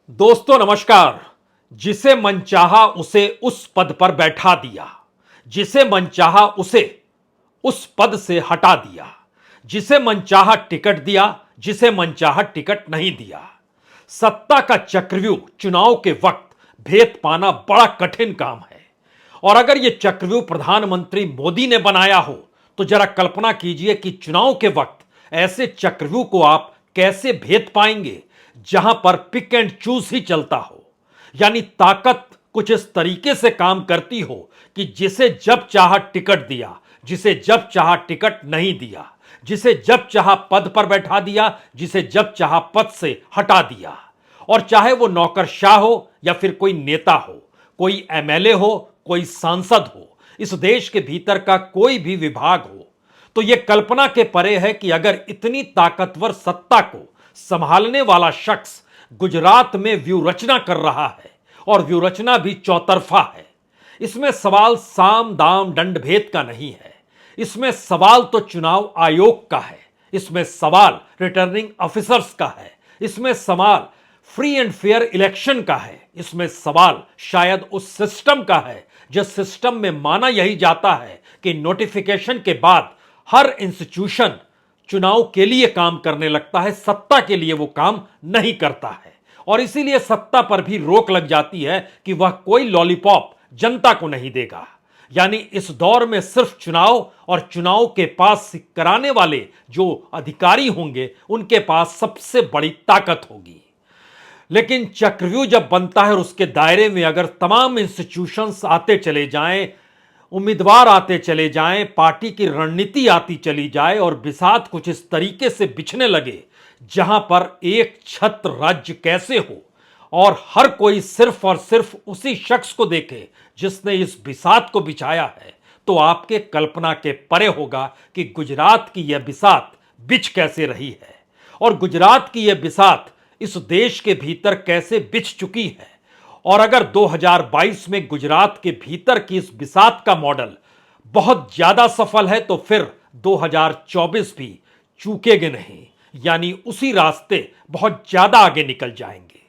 दोस्तों नमस्कार। जिसे मनचाहा उसे उस पद पर बैठा दिया, जिसे मनचाहा उसे उस पद से हटा दिया, जिसे मनचाहा टिकट दिया, जिसे मनचाहा टिकट नहीं दिया। सत्ता का चक्रव्यूह चुनाव के वक्त भेद पाना बड़ा कठिन काम है। और अगर यह चक्रव्यूह प्रधानमंत्री मोदी ने बनाया हो तो जरा कल्पना कीजिए कि चुनाव के वक्त ऐसे चक्रव्यूह को आप कैसे भेद पाएंगे जहां पर पिक एंड चूज ही चलता हो। यानी ताकत कुछ इस तरीके से काम करती हो कि जिसे जब चाहा टिकट दिया, जिसे जब चाहा टिकट नहीं दिया, जिसे जब चाहा पद पर बैठा दिया, जिसे जब चाहा पद से हटा दिया। और चाहे वो नौकरशाह हो या फिर कोई नेता हो, कोई एमएलए हो, कोई सांसद हो, इस देश के भीतर का कोई भी विभाग हो, तो यह कल्पना के परे है कि अगर इतनी ताकतवर सत्ता को संभालने वाला शख्स गुजरात में व्यूह रचना कर रहा है और व्यूह रचना भी चौतरफा है। इसमें सवाल साम दाम दंड भेद का नहीं है, इसमें सवाल तो चुनाव आयोग का है, इसमें सवाल रिटर्निंग ऑफिसर्स का है, इसमें सवाल फ्री एंड फेयर इलेक्शन का है, इसमें सवाल शायद उस सिस्टम का है जिस सिस्टम में माना यही जाता है कि नोटिफिकेशन के बाद हर इंस्टीट्यूशन चुनाव के लिए काम करने लगता है, सत्ता के लिए वो काम नहीं करता है। और इसीलिए सत्ता पर भी रोक लग जाती है कि वह कोई लॉलीपॉप जनता को नहीं देगा। यानी इस दौर में सिर्फ चुनाव और चुनाव के पास कराने वाले जो अधिकारी होंगे उनके पास सबसे बड़ी ताकत होगी। लेकिन चक्रव्यूह जब बनता है और उसके दायरे में अगर तमाम इंस्टीट्यूशंस आते चले जाएं, उम्मीदवार आते चले जाएं, पार्टी की रणनीति आती चली जाए और बिसात कुछ इस तरीके से बिछने लगे जहां पर एक छत्र राज्य कैसे हो और हर कोई सिर्फ और सिर्फ उसी शख्स को देखे जिसने इस बिसात को बिछाया है, तो आपके कल्पना के परे होगा कि गुजरात की यह बिसात बिछ कैसे रही है और गुजरात की यह बिसात इस देश के भीतर कैसे बिछ चुकी है। और अगर 2022 में गुजरात के भीतर की इस बिसात का मॉडल बहुत ज्यादा सफल है तो फिर 2024 भी चूकेगे नहीं, यानी उसी रास्ते बहुत ज्यादा आगे निकल जाएंगे।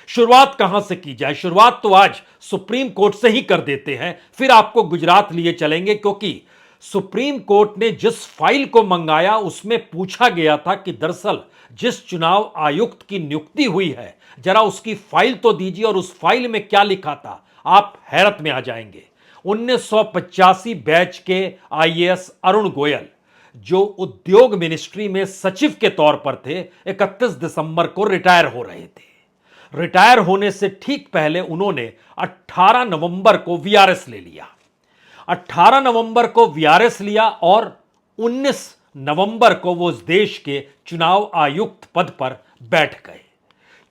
शुरुआत कहां से की जाए? शुरुआत तो आज सुप्रीम कोर्ट से ही कर देते हैं, फिर आपको गुजरात लिए चलेंगे, क्योंकि सुप्रीम कोर्ट ने जिस फाइल को मंगाया उसमें पूछा गया था कि दरअसल जिस चुनाव आयुक्त की नियुक्ति हुई है जरा उसकी फाइल तो दीजिए, और उस फाइल में क्या लिखा था आप हैरत में आ जाएंगे। 1985 बैच के आईएएस अरुण गोयल जो उद्योग मिनिस्ट्री में सचिव के तौर पर थे, 31 दिसंबर को रिटायर हो रहे थे। रिटायर होने से ठीक पहले उन्होंने 18 नवंबर को वीआरएस ले लिया। 18 नवंबर को वीआरएस लिया और 19 नवंबर को वो उस देश के चुनाव आयुक्त पद पर बैठ गए।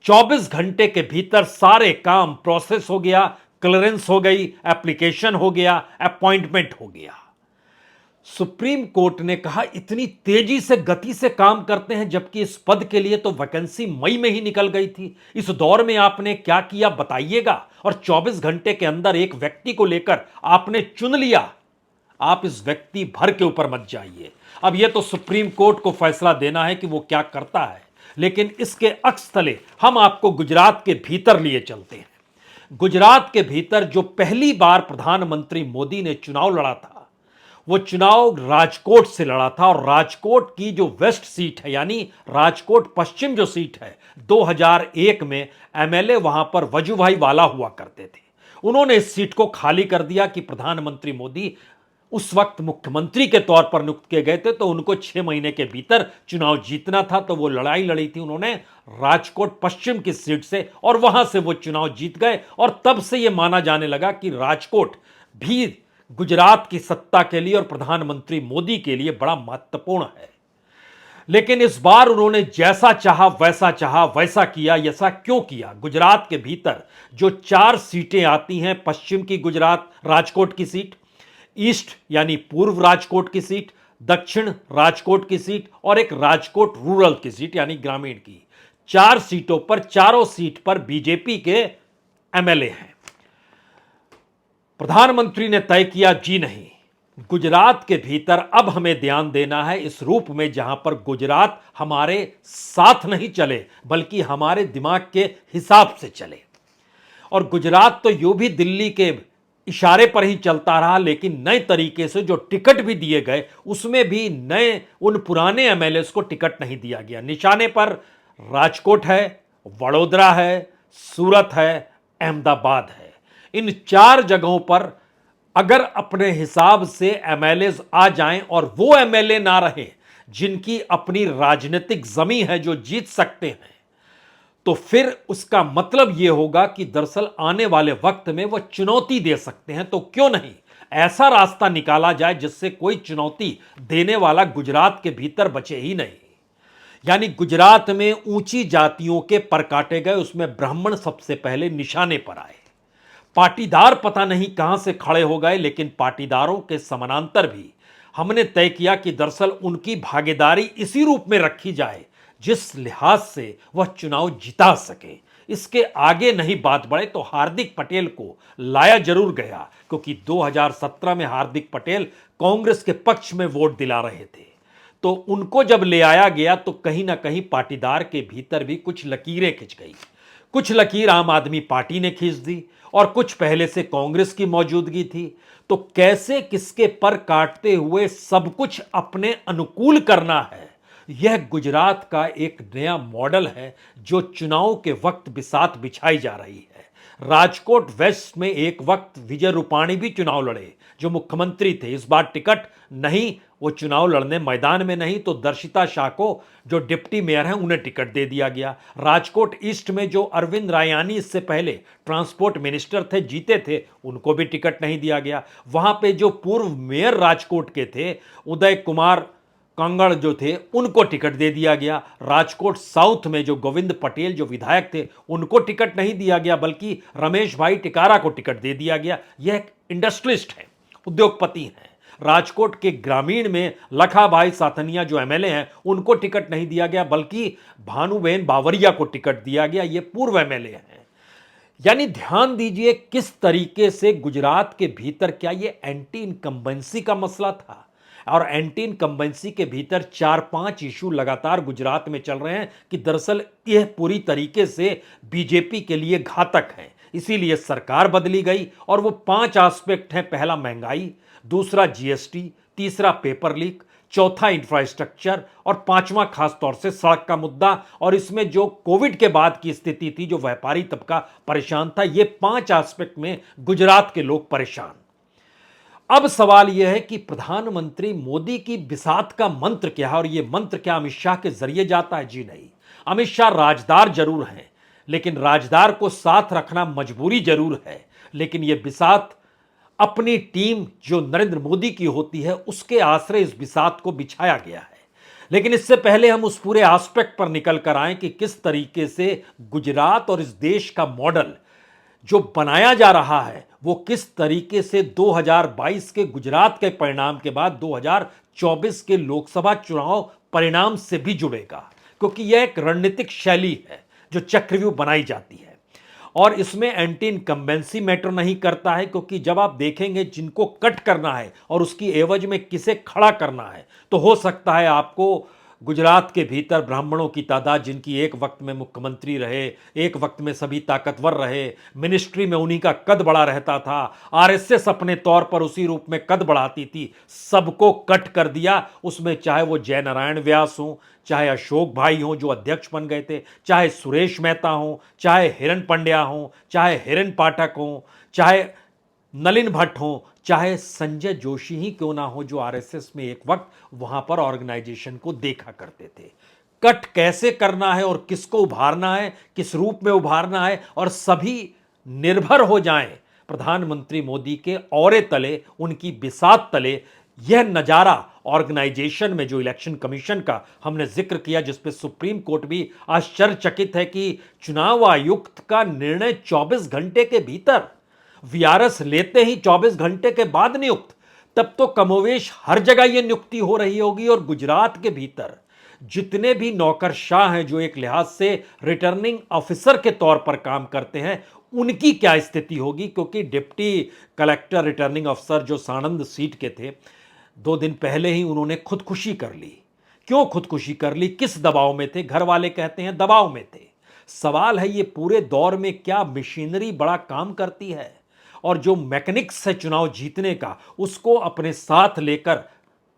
24 घंटे के भीतर सारे काम प्रोसेस हो गया, क्लियरेंस हो गई, एप्लीकेशन हो गया, अपॉइंटमेंट हो गया। सुप्रीम कोर्ट ने कहा इतनी तेजी से गति से काम करते हैं, जबकि इस पद के लिए तो वैकेंसी मई में ही निकल गई थी। इस दौर में आपने क्या किया बताइएगा, और 24 घंटे के अंदर एक व्यक्ति को लेकर आपने चुन लिया। आप इस व्यक्ति भर के ऊपर मत जाइए। अब यह तो सुप्रीम कोर्ट को फैसला देना है कि वो क्या करता है, लेकिन इसके अक्स तले हम आपको गुजरात के भीतर लिए चलते हैं। गुजरात के भीतर जो पहली बार प्रधानमंत्री मोदी ने चुनाव लड़ा था वो चुनाव राजकोट से लड़ा था, और राजकोट की जो वेस्ट सीट है यानी राजकोट पश्चिम जो सीट है, 2001 में एमएलए वहां पर वजुभाई वाला हुआ करते थे। उन्होंने इस सीट को खाली कर दिया कि प्रधानमंत्री मोदी उस वक्त मुख्यमंत्री के तौर पर नियुक्त किए गए थे, तो उनको 6 महीने के भीतर चुनाव जीतना था, तो वो लड़ाई लड़ी थी उन्होंने राजकोट पश्चिम की सीट से, और वहां से वो चुनाव जीत गए। और तब से यह माना जाने लगा कि राजकोट भी गुजरात की सत्ता के लिए और प्रधानमंत्री मोदी के लिए बड़ा महत्वपूर्ण है। लेकिन इस बार उन्होंने जैसा चाहा वैसा किया। ऐसा क्यों किया? गुजरात के भीतर जो 4 सीटें आती हैं, पश्चिम की गुजरात राजकोट की सीट, ईस्ट यानी पूर्व राजकोट की सीट, दक्षिण राजकोट की सीट और एक राजकोट रूरल की सीट यानी ग्रामीण की, 4 सीटों पर, चारों सीट पर बीजेपी के एमएलए हैं। प्रधानमंत्री ने तय किया जी नहीं, गुजरात के भीतर अब हमें ध्यान देना है इस रूप में जहां पर गुजरात हमारे साथ नहीं चले बल्कि हमारे दिमाग के हिसाब से चले। और गुजरात तो यूं भी दिल्ली के इशारे पर ही चलता रहा, लेकिन नए तरीके से जो टिकट भी दिए गए उसमें भी नए उन पुराने एमएलए को टिकट नहीं दिया गया। निशाने पर राजकोट है, वडोदरा है, सूरत है, अहमदाबाद है। इन चार जगहों पर अगर अपने हिसाब से एमएलए आ जाएं और वो एमएलए ना रहे जिनकी अपनी राजनीतिक जमी है जो जीत सकते हैं, तो फिर उसका मतलब यह होगा कि दरअसल आने वाले वक्त में वह चुनौती दे सकते हैं। तो क्यों नहीं ऐसा रास्ता निकाला जाए जिससे कोई चुनौती देने वाला गुजरात के भीतर बचे ही नहीं। यानी गुजरात में ऊंची जातियों के पर काटे गए, उसमें ब्राह्मण सबसे पहले निशाने पर आए। पाटीदार पता नहीं कहां से खड़े हो गए, लेकिन पाटीदारों के समानांतर भी हमने तय किया कि दरअसल उनकी भागीदारी इसी रूप में रखी जाए जिस लिहाज से वह चुनाव जिता सके। इसके आगे नहीं बात बढ़े तो हार्दिक पटेल को लाया जरूर गया, क्योंकि 2017 में हार्दिक पटेल कांग्रेस के पक्ष में वोट दिला रहे थे। तो उनको जब ले आया गया तो कहीं ना कहीं पाटीदार के भीतर भी कुछ लकीरें खिंच गई। कुछ लकीर आम आदमी पार्टी ने खींच दी और कुछ पहले से कांग्रेस की मौजूदगी थी। तो कैसे किसके पर काटते हुए सब कुछ अपने अनुकूल करना है, यह गुजरात का एक नया मॉडल है जो चुनाव के वक्त बिसात बिछाई जा रही है। राजकोट वेस्ट में एक वक्त विजय रूपाणी भी चुनाव लड़े जो मुख्यमंत्री थे। इस बार टिकट नहीं, वो चुनाव लड़ने मैदान में नहीं, तो दर्शिता शाह को जो डिप्टी मेयर हैं उन्हें टिकट दे दिया गया। राजकोट ईस्ट में जो अरविंद रायानी इससे पहले ट्रांसपोर्ट मिनिस्टर थे, जीते थे, उनको भी टिकट नहीं दिया गया। वहां पे जो पूर्व मेयर राजकोट के थे उदय कुमार कांगड़ जो थे उनको टिकट दे दिया गया। राजकोट साउथ में जो गोविंद पटेल जो विधायक थे उनको टिकट नहीं दिया गया, बल्कि रमेश भाई टिकारा को टिकट दे दिया गया। यह एक इंडस्ट्रियलिस्ट है, उद्योगपति हैं। राजकोट के ग्रामीण में लखाभाई साथनिया जो एमएलए हैं उनको टिकट नहीं दिया गया, बल्कि भानुबेन बावरिया को टिकट दिया गया। ये पूर्व एमएलए हैं। यानी ध्यान दीजिए किस तरीके से गुजरात के भीतर, क्या ये एंटी इनकम्बेंसी का मसला था, और एंटी इनकम्बेंसी के भीतर 4-5 इशू लगातार गुजरात में चल रहे हैं कि दरअसल यह पूरी तरीके से बीजेपी के लिए घातक है। इसीलिए सरकार बदली गई और वो 5 एस्पेक्ट हैं। पहला महंगाई, दूसरा जीएसटी, तीसरा पेपर लीक, चौथा इंफ्रास्ट्रक्चर और पांचवा खास तौर से सड़क का मुद्दा। और इसमें जो कोविड के बाद की स्थिति थी, जो व्यापारी तबका परेशान था, ये 5 एस्पेक्ट में गुजरात के लोग परेशान। अब सवाल यह है कि प्रधानमंत्री मोदी की बिसात का मंत्र क्या है, और यह मंत्र क्या अमित शाह के जरिए जाता है? जी नहीं, अमित शाह राजदार जरूर हैं, लेकिन राजदार को साथ रखना मजबूरी जरूर है। लेकिन यह बिसात अपनी टीम जो नरेंद्र मोदी की होती है उसके आश्रय इस बिसात को बिछाया गया है। लेकिन इससे पहले हम उस पूरे एस्पेक्ट पर निकल कर आए कि किस तरीके से गुजरात और इस देश का मॉडल जो बनाया जा रहा है वो किस तरीके से 2022 के गुजरात के परिणाम के बाद 2024 के लोकसभा चुनाव परिणाम से भी जुड़ेगा। क्योंकि यह एक रणनीतिक शैली है जो चक्रव्यूह बनाई जाती है, और इसमें एंटी इनकम्बेंसी मैटर नहीं करता है। क्योंकि जब आप देखेंगे जिनको कट करना है और उसकी एवज में किसे खड़ा करना है, तो हो सकता है आपको गुजरात के भीतर ब्राह्मणों की तादाद, जिनकी एक वक्त में मुख्यमंत्री रहे, एक वक्त में सभी ताकतवर रहे, मिनिस्ट्री में उन्हीं का कद बड़ा रहता था, आरएसएस अपने तौर पर उसी रूप में कद बढ़ाती थी, सबको कट कर दिया। उसमें चाहे वो जयनारायण व्यास हों, चाहे अशोक भाई हों जो अध्यक्ष बन गए थे, चाहे सुरेश मेहता हों, चाहे हिरन पंड्या हों, चाहे हिरन पाठक हों, चाहे नलिन भट्ट हो, चाहे संजय जोशी ही क्यों ना हो जो आरएसएस में एक वक्त वहां पर ऑर्गेनाइजेशन को देखा करते थे। कट कैसे करना है और किसको उभारना है, किस रूप में उभारना है, और सभी निर्भर हो जाएं प्रधानमंत्री मोदी के औरे तले, उनकी बिसात तले। यह नजारा ऑर्गेनाइजेशन में जो इलेक्शन कमीशन का हमने जिक्र किया, जिसपे सुप्रीम कोर्ट भी आश्चर्यचकित है कि चुनाव आयुक्त का निर्णय 24 घंटे के भीतर, वीआरएस लेते ही 24 घंटे के बाद नियुक्त, तब तो कमोवेश हर जगह यह नियुक्ति हो रही होगी। और गुजरात के भीतर जितने भी नौकरशाह हैं जो एक लिहाज से रिटर्निंग ऑफिसर के तौर पर काम करते हैं, उनकी क्या स्थिति होगी, क्योंकि डिप्टी कलेक्टर रिटर्निंग अफसर जो साणंद सीट के थे, 2 दिन पहले ही उन्होंने खुदकुशी कर ली। क्यों खुदकुशी कर ली, किस दबाव में थे? घर वाले कहते हैं दबाव में थे। सवाल है ये पूरे दौर में क्या मशीनरी बड़ा काम करती है, और जो मैकेनिक्स है चुनाव जीतने का, उसको अपने साथ लेकर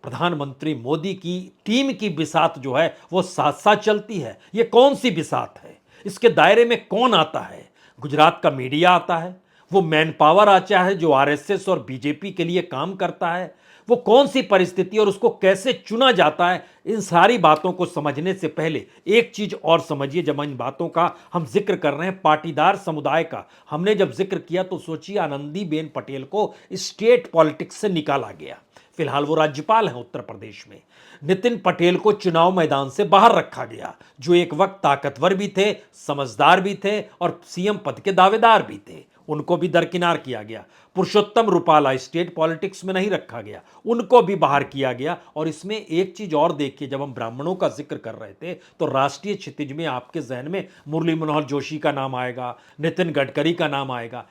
प्रधानमंत्री मोदी की टीम की बिसात जो है वो साथ साथ चलती है। ये कौन सी बिसात है, इसके दायरे में कौन आता है? गुजरात का मीडिया आता है, वो मैन पावर आता है जो आरएसएस और बीजेपी के लिए काम करता है, वो कौन सी परिस्थिति और उसको कैसे चुना जाता है? इन सारी बातों को समझने से पहले एक चीज और समझिए। जब इन बातों का हम जिक्र कर रहे हैं, पाटीदार समुदाय का हमने जब जिक्र किया, तो सोचिए आनंदीबेन पटेल को स्टेट पॉलिटिक्स से निकाला गया। फिलहाल वो राज्यपाल हैं उत्तर प्रदेश में। नितिन पटेल को चुनाव मैदान से बाहर रखा गया, जो एक वक्त ताकतवर भी थे, समझदार भी थे और सीएम पद के दावेदार भी थे। उनको भी दरकिनार किया गया। पुरुषोत्तम रुपाला स्टेट पॉलिटिक्स में नहीं रखा गया, उनको भी बाहर किया गया। और इसमें एक चीज और देखिए, जब हम ब्राह्मणों का जिक्र कर रहे थे तो राष्ट्रीय क्षितिज में आपके जहन में मुरली मनोहर जोशी का नाम आएगा, नितिन गडकरी का नाम आएगा।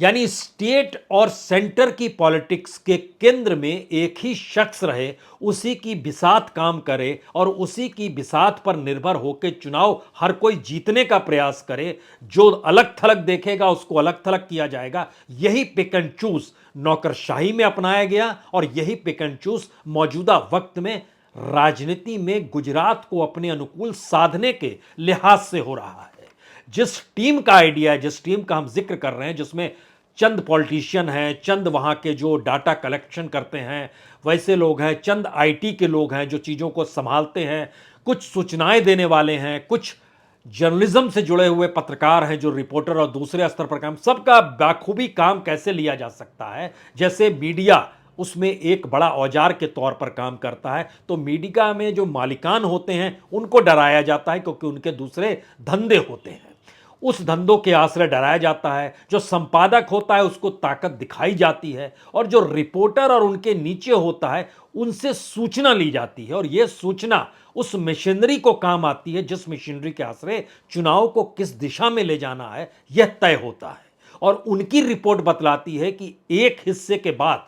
यानी स्टेट और सेंटर की पॉलिटिक्स के केंद्र में एक ही शख्स रहे, उसी की बिसात काम करे और उसी की बिसात पर निर्भर होकर चुनाव हर कोई जीतने का प्रयास करे। जो अलग थलग देखेगा उसको अलग थलग किया जाएगा। यही पिक एंड चूज नौकरशाही में अपनाया गया और यही पिक एंड चूज मौजूदा वक्त में राजनीति में गुजरात को अपने अनुकूल साधने के लिहाज से हो रहा है। जिस टीम का आइडिया है, जिस टीम का हम जिक्र कर रहे हैं, जिसमें चंद पॉलिटिशियन हैं, चंद वहाँ के जो डाटा कलेक्शन करते हैं वैसे लोग हैं, चंद आईटी के लोग हैं जो चीज़ों को संभालते हैं, कुछ सूचनाएं देने वाले हैं, कुछ जर्नलिज्म से जुड़े हुए पत्रकार हैं जो रिपोर्टर और दूसरे स्तर पर काम, सबका बाखूबी काम कैसे लिया जा सकता है। जैसे मीडिया उसमें एक बड़ा औजार के तौर पर काम करता है, तो मीडिया में जो मालिकान होते हैं उनको डराया जाता है क्योंकि उनके दूसरे धंधे होते हैं, उस धंधों के आश्रय डराया जाता है। जो संपादक होता है उसको ताकत दिखाई जाती है और जो रिपोर्टर और उनके नीचे होता है उनसे सूचना ली जाती है, और यह सूचना उस मशीनरी को काम आती है जिस मशीनरी के आश्रय चुनाव को किस दिशा में ले जाना है यह तय होता है। और उनकी रिपोर्ट बतलाती है कि एक हिस्से के बाद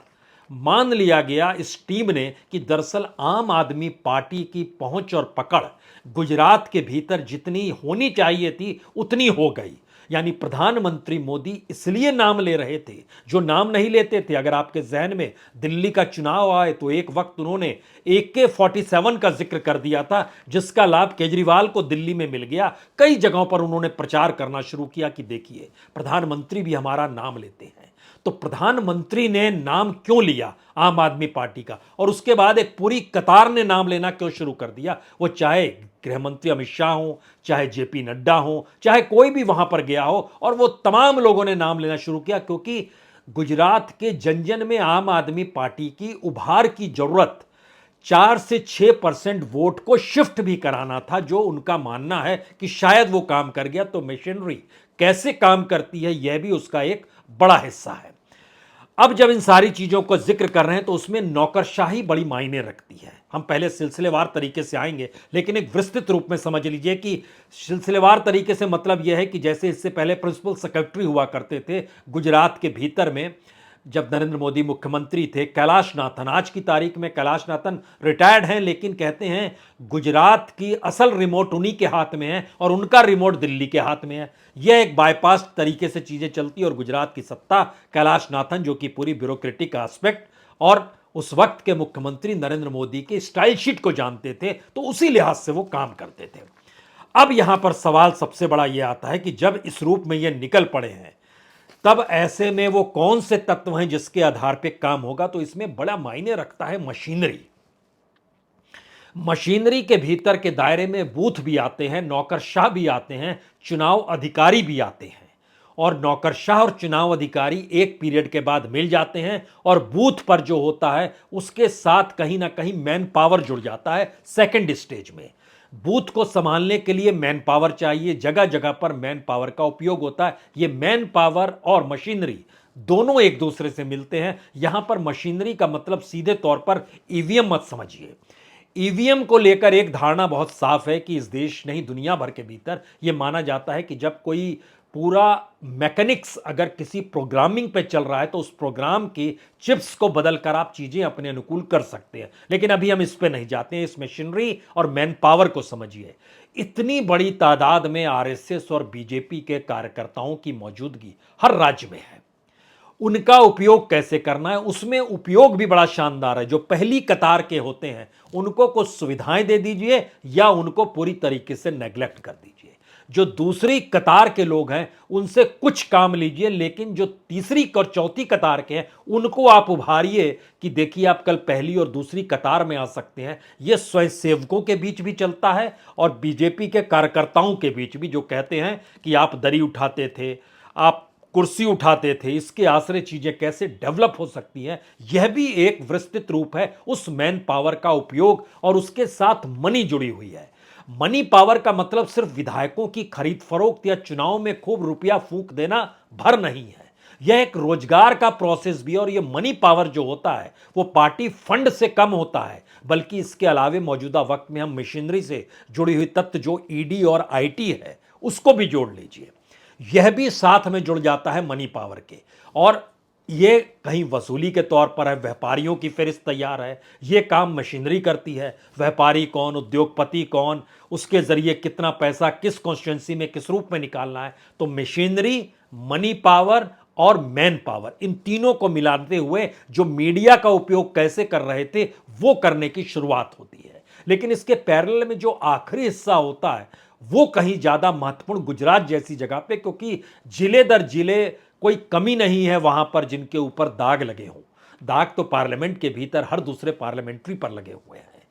मान लिया गया इस टीम ने कि दरअसल आम आदमी पार्टी की पहुंच और पकड़ गुजरात के भीतर जितनी होनी चाहिए थी उतनी हो गई। यानी प्रधानमंत्री मोदी इसलिए नाम ले रहे थे जो नाम नहीं लेते थे। अगर आपके जहन में दिल्ली का चुनाव आए तो एक वक्त उन्होंने AK-47 का जिक्र कर दिया था, जिसका लाभ केजरीवाल को दिल्ली में मिल गया। कई जगहों पर उन्होंने प्रचार करना शुरू किया कि देखिए प्रधानमंत्री भी हमारा नाम लेते हैं। तो प्रधानमंत्री ने नाम क्यों लिया आम आदमी पार्टी का, और उसके बाद एक पूरी कतार ने नाम लेना क्यों शुरू कर दिया? वो चाहे गृह मंत्री अमित शाह हो, चाहे JP नड्डा हो, चाहे कोई भी वहां पर गया हो, और वो तमाम लोगों ने नाम लेना शुरू किया क्योंकि गुजरात के जन जन में आम आदमी पार्टी की उभार की जरूरत 4 से 6% वोट को शिफ्ट भी कराना था, जो उनका मानना है कि शायद वो काम कर गया। तो मशीनरी कैसे काम करती है यह भी उसका एक बड़ा हिस्सा है। अब जब इन सारी चीजों को जिक्र कर रहे हैं तो उसमें नौकरशाही बड़ी मायने रखती है। हम पहले सिलसिलेवार तरीके से आएंगे, लेकिन एक विस्तृत रूप में समझ लीजिए कि सिलसिलेवार तरीके से मतलब यह है कि जैसे इससे पहले प्रिंसिपल सेक्रेटरी हुआ करते थे गुजरात के भीतर में, जब नरेंद्र मोदी मुख्यमंत्री थे, कैलाश नाथन। आज की तारीख में कैलाश नाथन रिटायर्ड हैं, लेकिन कहते हैं गुजरात की असल रिमोट उन्हीं के हाथ में है और उनका रिमोट दिल्ली के हाथ में है। यह एक बाईपास तरीके से चीजें चलती और गुजरात की सत्ता कैलाश नाथन, जो कि पूरी ब्यूरोक्रेटिक एस्पेक्ट और उस वक्त के मुख्यमंत्री नरेंद्र मोदी के स्टाइल शीट को जानते थे, तो उसी लिहाज से वो काम करते थे। अब यहां पर सवाल सबसे बड़ा यह आता है कि जब इस रूप में ये निकल पड़े हैं, तब ऐसे में वो कौन से तत्व हैं जिसके आधार पे काम होगा? तो इसमें बड़ा मायने रखता है मशीनरी। मशीनरी के भीतर के दायरे में बूथ भी आते हैं, नौकरशाह भी आते हैं, चुनाव अधिकारी भी आते हैं। और नौकरशाह और चुनाव अधिकारी एक पीरियड के बाद मिल जाते हैं और बूथ पर जो होता है उसके साथ कहीं ना कहीं मैन पावर जुड़ जाता है। सेकंड स्टेज में बूथ को संभालने के लिए मैन पावर चाहिए, जगह जगह पर मैन पावर का उपयोग होता है। ये मैन पावर और मशीनरी दोनों एक दूसरे से मिलते हैं। यहां पर मशीनरी का मतलब सीधे तौर पर ईवीएम मत समझिए। ईवीएम को लेकर एक धारणा बहुत साफ है कि इस देश नहीं दुनिया भर के भीतर यह माना जाता है कि जब कोई पूरा मैकेनिक्स अगर किसी प्रोग्रामिंग पे चल रहा है तो उस प्रोग्राम की चिप्स को बदलकर आप चीजें अपने अनुकूल कर सकते हैं। लेकिन अभी हम इस पे नहीं जाते हैं, इस मशीनरी और मैन पावर को समझिए। इतनी बड़ी तादाद में आरएसएस और बीजेपी के कार्यकर्ताओं की मौजूदगी हर राज्य में है। उनका उपयोग कैसे करना है, उसमें उपयोग भी बड़ा शानदार है। जो पहली कतार के होते हैं उनको कुछ सुविधाएं दे दीजिए या उनको पूरी तरीके से नेग्लेक्ट कर दीजिए। जो दूसरी कतार के लोग हैं उनसे कुछ काम लीजिए, लेकिन जो तीसरी और चौथी कतार के हैं उनको आप उभारिए कि देखिए आप कल पहली और दूसरी कतार में आ सकते हैं। यह स्वयंसेवकों के बीच भी चलता है और बीजेपी के कार्यकर्ताओं के बीच भी, जो कहते हैं कि आप दरी उठाते थे, आप कुर्सी उठाते थे, इसके आसरे चीजें कैसे डेवलप हो सकती हैं, यह भी एक विस्तृत रूप है उस मैन पावर का उपयोग। और उसके साथ मनी जुड़ी हुई है। मनी पावर का मतलब सिर्फ विधायकों की खरीद फरोख्त या चुनाव में खूब रुपया फूंक देना भर नहीं है। यह एक रोजगार का प्रोसेस भी है। और यह मनी पावर जो होता है वो पार्टी फंड से कम होता है, बल्कि इसके अलावे मौजूदा वक्त में हम मशीनरी से जुड़ी हुई तत्व जो ईडी और आईटी है उसको भी जोड़ लीजिए, यह भी साथ में जुड़ जाता है मनी पावर के। और ये कहीं वसूली के तौर पर है, व्यापारियों की फहरिस्त तैयार है, ये काम मशीनरी करती है। व्यापारी कौन, उद्योगपति कौन, उसके जरिए कितना पैसा किस कॉन्स्टिट्यूंसी में किस रूप में निकालना है, तो मशीनरी, मनी पावर और मैन पावर, इन तीनों को मिलाते हुए जो मीडिया का उपयोग कैसे कर रहे थे वो करने की शुरुआत होती है। लेकिन इसके पैरेलल में जो आखिरी हिस्सा होता है वो कहीं ज्यादा महत्वपूर्ण गुजरात जैसी जगह पे, क्योंकि जिले दर जिले कोई कमी नहीं है वहां पर जिनके ऊपर दाग लगे हों। दाग तो पार्लियामेंट के भीतर हर दूसरे पार्लियामेंट्री पर लगे हुए हैं।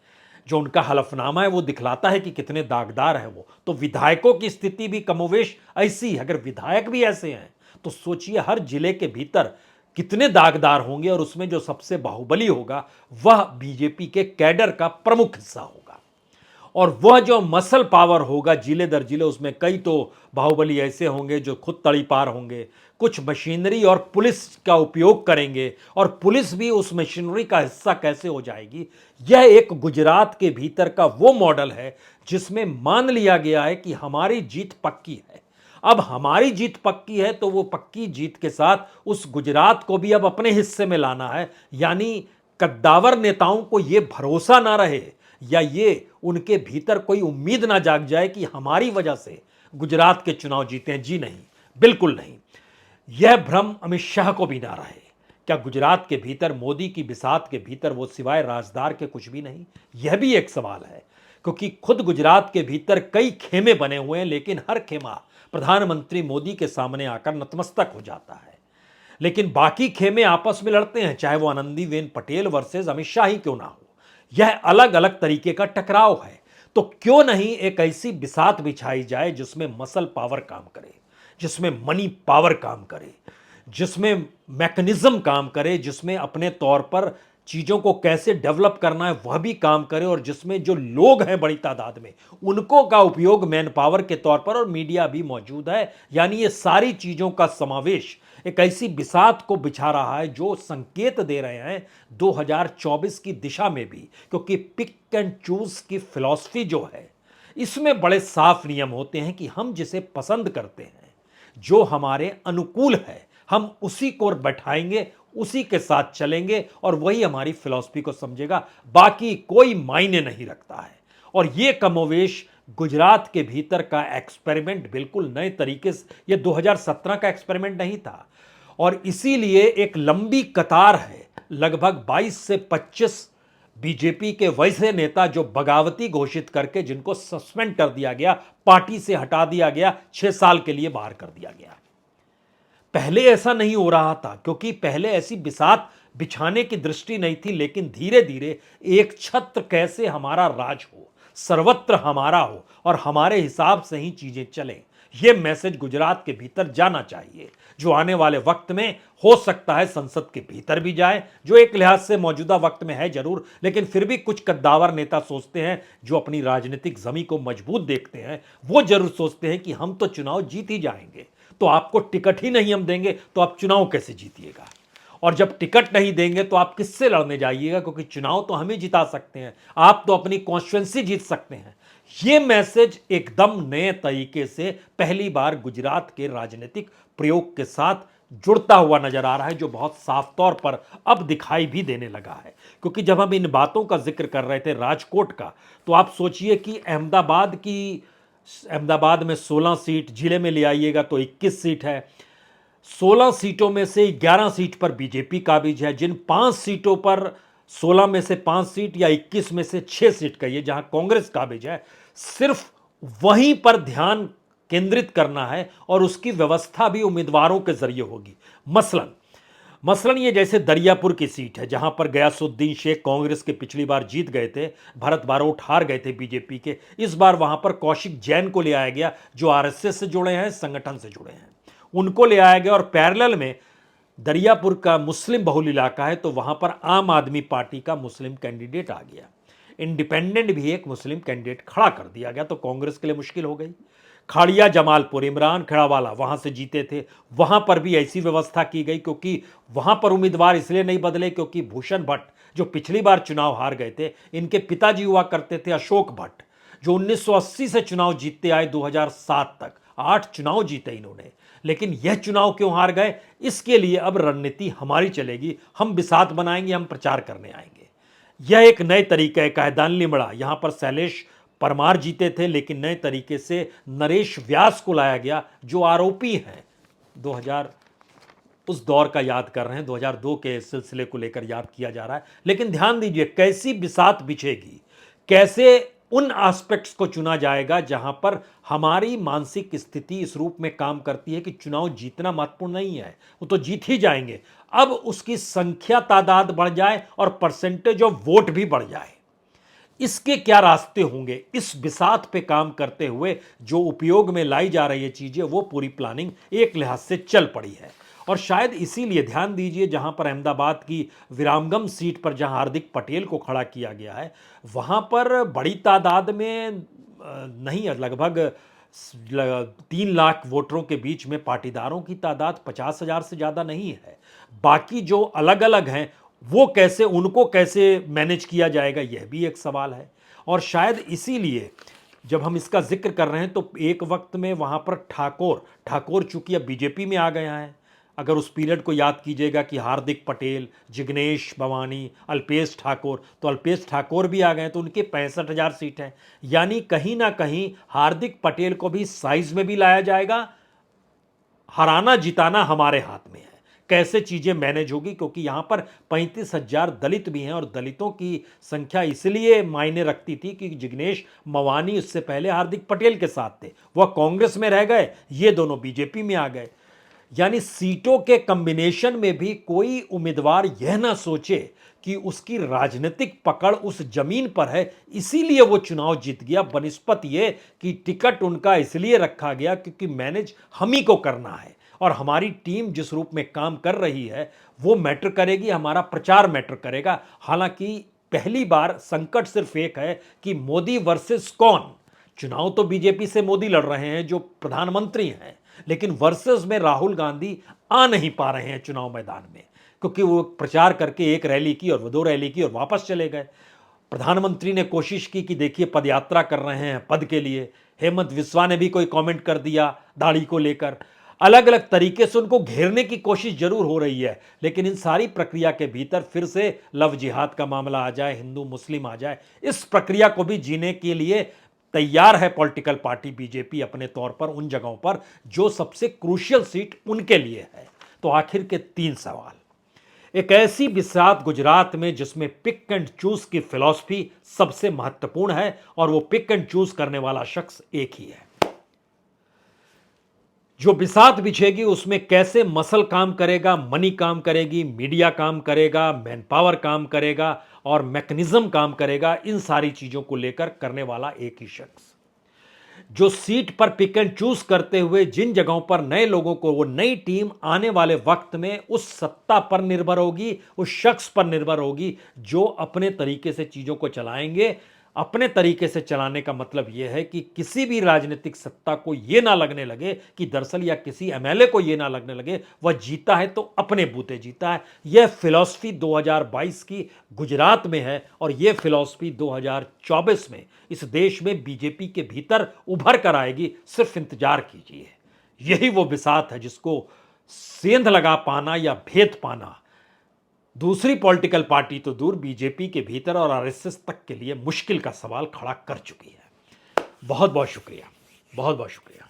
जो उनका हलफनामा है वो दिखलाता है कि कितने दागदार हैं वो। तो विधायकों की स्थिति भी कमोवेश ऐसी है। अगर विधायक भी ऐसे हैं तो सोचिए हर जिले के भीतर कितने दागदार होंगे। और उसमें जो सबसे बाहुबली होगा वह बीजेपी के कैडर का प्रमुख हिस्सा होगा। और वह जो मसल पावर होगा जिले दर जिले, उसमें कई तो बाहुबली ऐसे होंगे जो खुद तड़ीपार होंगे, कुछ मशीनरी और पुलिस का उपयोग करेंगे, और पुलिस भी उस मशीनरी का हिस्सा कैसे हो जाएगी। यह एक गुजरात के भीतर का वो मॉडल है जिसमें मान लिया गया है कि हमारी जीत पक्की है। अब हमारी जीत पक्की है तो वो पक्की जीत के साथ उस गुजरात को भी अब अपने हिस्से में लाना है। यानी कद्दावर नेताओं को ये भरोसा ना रहे या ये उनके भीतर कोई उम्मीद ना जाग जाए कि हमारी वजह से गुजरात के चुनाव जीते हैं। जी नहीं, बिल्कुल नहीं। यह भ्रम अमित शाह को भी ना रहे। क्या गुजरात के भीतर, मोदी की बिसात के भीतर वो सिवाय राजदार के कुछ भी नहीं? यह भी एक सवाल है, क्योंकि खुद गुजरात के भीतर कई खेमे बने हुए हैं, लेकिन हर खेमा प्रधानमंत्री मोदी के सामने आकर नतमस्तक हो जाता है। लेकिन बाकी खेमे आपस में लड़ते हैं, चाहे वो आनंदीबेन पटेल वर्सेस अमित शाह ही क्यों ना हो। यह अलग अलग तरीके का टकराव है। तो क्यों नहीं एक ऐसी बिसात बिछाई जाए जिसमें मसल पावर काम करे, जिसमें मनी पावर काम करे, जिसमें मैकेनिज्म काम करे, जिसमें अपने तौर पर चीजों को कैसे डेवलप करना है वह भी काम करे, और जिसमें जो लोग हैं बड़ी तादाद में उनको का उपयोग मैन पावर के तौर पर, और मीडिया भी मौजूद है। यानी ये सारी चीजों का समावेश एक ऐसी बिसात को बिछा रहा है जो संकेत दे रहे हैं 2024 की दिशा में भी। क्योंकि पिक एंड चूज की फिलॉसफी जो है इसमें बड़े साफ नियम होते हैं कि हम जिसे पसंद करते हैं, जो हमारे अनुकूल है, हम उसी को बैठाएंगे, उसी के साथ चलेंगे और वही हमारी फिलॉसफी को समझेगा। बाकी कोई मायने नहीं रखता है। और ये कमोवेश गुजरात के भीतर का एक्सपेरिमेंट बिल्कुल नए तरीके से, ये 2017 का एक्सपेरिमेंट नहीं था। और इसीलिए एक लंबी कतार है, लगभग 22 से 25 बीजेपी के वैसे नेता जो बगावती घोषित करके जिनको सस्पेंड कर दिया गया, पार्टी से हटा दिया गया, 6 साल के लिए बाहर कर दिया गया। पहले ऐसा नहीं हो रहा था, क्योंकि पहले ऐसी बिसात बिछाने की दृष्टि नहीं थी। लेकिन धीरे धीरे एक छत्र कैसे हमारा राज हो, सर्वत्र हमारा हो और हमारे हिसाब से ही चीजें चलें, यह मैसेज गुजरात के भीतर जाना चाहिए, जो आने वाले वक्त में हो सकता है संसद के भीतर भी जाए, जो एक लिहाज से मौजूदा वक्त में है जरूर। लेकिन फिर भी कुछ कद्दावर नेता सोचते हैं, जो अपनी राजनीतिक जमी को मजबूत देखते हैं, वो जरूर सोचते हैं कि हम तो चुनाव जीत ही जाएंगे, तो आपको टिकट ही नहीं हम देंगे तो आप चुनाव कैसे जीतिएगा। और जब टिकट नहीं देंगे तो आप किससे लड़ने जाइएगा, क्योंकि चुनाव तो हम ही जिता सकते हैं, आप तो अपनी कॉन्स्टिट्यूंसी जीत सकते हैं। यह मैसेज एकदम नए तरीके से पहली बार गुजरात के राजनीतिक प्रयोग के साथ जुड़ता हुआ नजर आ रहा है, जो बहुत साफ तौर पर अब दिखाई भी देने लगा है। क्योंकि जब हम इन बातों का जिक्र कर रहे थे राजकोट का, तो आप सोचिए कि अहमदाबाद में 16 सीट, जिले में ले आइएगा तो 21 सीट है। 16 सीटों में से 11 सीट पर बीजेपी काबिज है। जिन 5 सीटों पर 16 में से 5 सीट या 21 में से 6 सीट कहिए जहां कांग्रेस काबिज है, सिर्फ वहीं पर ध्यान केंद्रित करना है और उसकी व्यवस्था भी उम्मीदवारों के जरिए होगी। मसलन ये जैसे दरियापुर की सीट है जहां पर गयासुद्दीन शेख कांग्रेस के पिछली बार जीत गए थे, भरत बारोट हार गए थे बीजेपी के। इस बार वहां पर कौशिक जैन को ले आया गया जो आरएसएस से जुड़े हैं, संगठन से जुड़े हैं, उनको ले आया गया। और पैरेलल में दरियापुर का मुस्लिम बहुल इलाका है तो वहां पर आम आदमी पार्टी का मुस्लिम कैंडिडेट आ गया। इंडिपेंडेंट भी एक मुस्लिम कैंडिडेट खड़ा कर दिया गया, तो कांग्रेस के लिए मुश्किल हो गई। खाड़िया जमालपुर, इमरान खेड़ावाला वहां से जीते थे, वहां पर भी ऐसी व्यवस्था की गई, क्योंकि वहां पर उम्मीदवार इसलिए नहीं बदले क्योंकि भूषण भट्ट जो पिछली बार चुनाव हार गए थे, इनके पिताजी हुआ करते थे अशोक भट्ट, जो 1980 से चुनाव जीतते आए 2007 तक, 8 चुनाव जीते इन्होंने। लेकिन यह चुनाव क्यों हार गए, इसके लिए अब रणनीति हमारी चलेगी, हम बिसात बनाएंगे, हम प्रचार करने आएंगे। यह एक नए तरीके का है। दान लिमड़ा, यहां पर शैलेश परमार जीते थे, लेकिन नए तरीके से नरेश व्यास को लाया गया जो आरोपी हैं। 2000 उस दौर का याद कर रहे हैं, 2002 के सिलसिले को लेकर याद किया जा रहा है। लेकिन ध्यान दीजिए कैसी बिसात बिछेगी, कैसे उन एस्पेक्ट्स को चुना जाएगा जहां पर हमारी मानसिक स्थिति इस रूप में काम करती है कि चुनाव जीतना महत्वपूर्ण नहीं है, वो तो जीत ही जाएंगे। अब उसकी संख्या तादाद बढ़ जाए और परसेंटेज ऑफ वोट भी बढ़ जाए, इसके क्या रास्ते होंगे, इस बिसात पे काम करते हुए जो उपयोग में लाई जा रही है चीजें, वो पूरी प्लानिंग एक लिहाज से चल पड़ी है। और शायद इसीलिए ध्यान दीजिए, जहां पर अहमदाबाद की विरामगम सीट पर जहां हार्दिक पटेल को खड़ा किया गया है, वहां पर बड़ी तादाद में नहीं, लगभग 3 लाख वोटरों के बीच में पाटीदारों की तादाद 50,000 से ज्यादा नहीं है। बाकी जो अलग अलग हैं वो कैसे, उनको कैसे मैनेज किया जाएगा, यह भी एक सवाल है। और शायद इसीलिए जब हम इसका जिक्र कर रहे हैं तो एक वक्त में वहां पर ठाकुर चूंकि अब बीजेपी में आ गया है, अगर उस पीरियड को याद कीजिएगा कि हार्दिक पटेल, जिग्नेश भवानी, अल्पेश ठाकुर, तो अल्पेश ठाकुर भी आ गए, तो उनके 65,000 सीट हैं। यानी कहीं ना कहीं हार्दिक पटेल को भी साइज में भी लाया जाएगा। हराना जिताना हमारे हाथ में है, कैसे चीजें मैनेज होगी, क्योंकि यहां पर 35,000 दलित भी हैं और दलितों की संख्या इसलिए मायने रखती थी कि जिग्नेश मवानी उससे पहले हार्दिक पटेल के साथ थे, वह कांग्रेस में रह गए, ये दोनों बीजेपी में आ गए। यानी सीटों के कॉम्बिनेशन में भी कोई उम्मीदवार यह ना सोचे कि उसकी राजनीतिक पकड़ उस जमीन पर है इसीलिए वो चुनाव जीत गया, बनिस्पत ये कि टिकट उनका इसलिए रखा गया क्योंकि मैनेज हम ही को करना है और हमारी टीम जिस रूप में काम कर रही है वो मैटर करेगी, हमारा प्रचार मैटर करेगा। हालांकि पहली बार संकट सिर्फ एक है कि मोदी वर्सेस कौन। चुनाव तो बीजेपी से मोदी लड़ रहे हैं जो प्रधानमंत्री हैं, लेकिन वर्सेस में राहुल गांधी आ नहीं पा रहे हैं चुनाव मैदान में, क्योंकि वो प्रचार करके एक रैली की और 2 रैली की और वापस चले गए। प्रधानमंत्री ने कोशिश की कि देखिए पदयात्रा कर रहे हैं पद के लिए, हेमंत विश्वा ने भी कोई कमेंट कर दिया दाढ़ी को लेकर, अलग अलग तरीके से उनको घेरने की कोशिश जरूर हो रही है। लेकिन इन सारी प्रक्रिया के भीतर फिर से लव जिहाद का मामला आ जाए, हिंदू मुस्लिम आ जाए, इस प्रक्रिया को भी जीने के लिए तैयार है पॉलिटिकल पार्टी बीजेपी अपने तौर पर उन जगहों पर जो सबसे क्रूशियल सीट उनके लिए है। तो आखिर के 3 सवाल, एक ऐसी बिसात गुजरात में जिसमें पिक एंड चूज की फिलॉसफी सबसे महत्वपूर्ण है और वो पिक एंड चूज करने वाला शख्स एक ही है। जो बिसात बिछेगी उसमें कैसे मसल काम करेगा, मनी काम करेगी, मीडिया काम करेगा, मैन पावर काम करेगा और मैकेनिज्म काम करेगा, इन सारी चीजों को लेकर करने वाला एक ही शख्स। जो सीट पर पिक एंड चूज करते हुए जिन जगहों पर नए लोगों को, वो नई टीम आने वाले वक्त में उस सत्ता पर निर्भर होगी, उस शख्स पर निर्भर होगी जो अपने तरीके से चीजों को चलाएंगे, अपने तरीके से चलाने का मतलब यह है कि किसी भी राजनीतिक सत्ता को यह ना लगने लगे कि दरअसल, या किसी एमएलए को यह ना लगने लगे वह जीता है तो अपने बूते जीता है। यह फिलॉसफी 2022 की गुजरात में है और यह फिलॉसफी 2024 में इस देश में बीजेपी के भीतर उभर कर आएगी। सिर्फ इंतजार कीजिए। यही वो बिसात है जिसको सेंध लगा पाना या भेद पाना दूसरी पॉलिटिकल पार्टी तो दूर, बीजेपी के भीतर और आरएसएस तक के लिए मुश्किल का सवाल खड़ा कर चुकी है। बहुत बहुत शुक्रिया, बहुत बहुत शुक्रिया।